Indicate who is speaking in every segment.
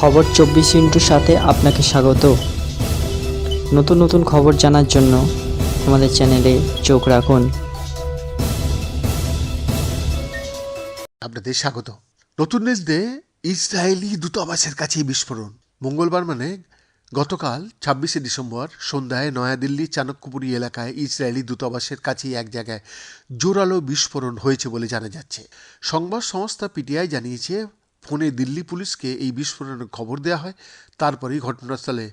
Speaker 1: খবর 24 সাথে আপনাকে স্বাগত। নতুন নতুন খবর জানার জন্য আমাদের চ্যানেলে চোখ রাখুন।
Speaker 2: আপনাদের স্বাগত। নতুন নিউজ ডে, ইসরায়েলি দূতাবাসের কাছে বিস্ফোরণ। মঙ্গলবার মানে গতকাল 26শে ডিসেম্বর সন্ধ্যায় নয়াদিল্লি চাণক্যপুরী এলাকায় ইসরায়েলি দূতাবাসের কাছেই এক জায়গায় জোরালো বিস্ফোরণ হয়েছে বলে জানা যাচ্ছে। সংবাদ সংস্থা পিটিআই জানিয়েছে, ফোনে দিল্লি পুলিশকে এই বিস্ফোরণের খবর দেওয়া হয়। তারপরেই ঘটনাস্থলে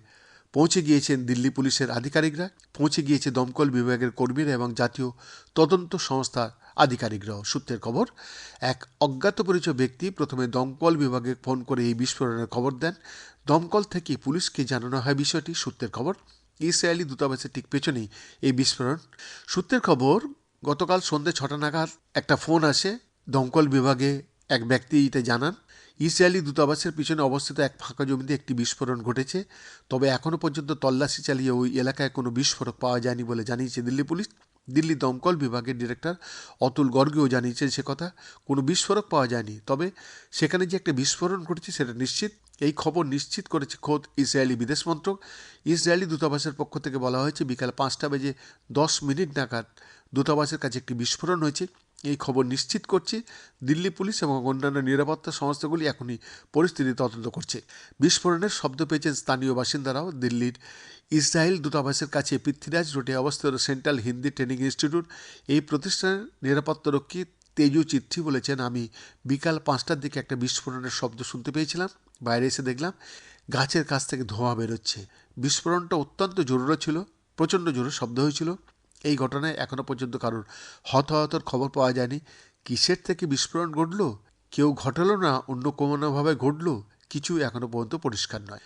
Speaker 2: পৌঁছে গিয়েছেন দিল্লি পুলিশের আধিকারিকরা, পৌঁছে গিয়েছে দমকল বিভাগের কর্মীরা এবং জাতীয় তদন্ত সংস্থার আধিকারিকরাও। সূত্রের খবর, এক অজ্ঞাত পরিচয় ব্যক্তি প্রথমে দমকল বিভাগে ফোন করে এই বিস্ফোরণের খবর দেন। দমকল থেকে পুলিশকে জানানো হয় বিষয়টি। সূত্রের খবর, ইসরায়েলি দূতাবাসের ঠিক পেছনেই এই বিস্ফোরণ। সূত্রের খবর, গতকাল সন্ধ্যে 6টা নাগাদ একটা ফোন আসে দমকল বিভাগে। এক ব্যক্তি এটা জানান, ইসরায়েলি দূতাবাসের পিছনে অবস্থিত এক ফাঁকা জমিতে একটি বিস্ফোরণ ঘটেছে। তবে এখনও পর্যন্ত তল্লাশি চালিয়ে ওই এলাকায় কোনো বিস্ফোরক পাওয়া যায়নি বলে জানিয়েছে দিল্লি পুলিশ। দিল্লি দমকল বিভাগের ডিরেক্টর অতুল গর্গও জানিয়েছেন সে কথা, কোনো বিস্ফোরক পাওয়া যায়নি। তবে সেখানে যে একটা বিস্ফোরণ ঘটেছে সেটা নিশ্চিত। এই খবর নিশ্চিত করেছে খোদ ইসরায়েলি বিদেশ মন্ত্রক। ইসরায়েলি দূতাবাসের পক্ষ থেকে বলা হয়েছে, বিকাল 5:10 নাগাদ দূতাবাসের কাছে একটি বিস্ফোরণ হয়েছে। এই খবর নিশ্চিত করছে দিল্লি পুলিশ এবং অন্যান্য নিরাপত্তা সংস্থাগুলি এখনই পরিস্থিতি তদন্ত করছে। বিস্ফোরণের শব্দ পেয়েছেন স্থানীয় বাসিন্দারাও। দিল্লির ইসরায়েল দূতাবাসের কাছে পৃথ্বীরাজ রোডে অবস্থিত সেন্ট্রাল হিন্দি ট্রেনিং ইনস্টিটিউট, এই প্রতিষ্ঠানের নিরাপত্তারক্ষী তেজু চিত্রি বলেছেন, আমি বিকাল 5টার দিকে একটা বিস্ফোরণের শব্দ শুনতে পেয়েছিলাম। বাইরে এসে দেখলাম গাছের কাছ থেকে ধোঁয়া বেরোচ্ছে। বিস্ফোরণটা অত্যন্ত জোরে ছিল, প্রচণ্ড জোরে শব্দ হয়েছিল। এই ঘটনায় এখনও পর্যন্ত কারোর হতাহতের খবর পাওয়া যায়নি। কিসের থেকে বিস্ফোরণ ঘটল, কেউ ঘটালো না অন্য কোনোভাবে ঘটল, কিছু এখনও পর্যন্ত পরিষ্কার নয়।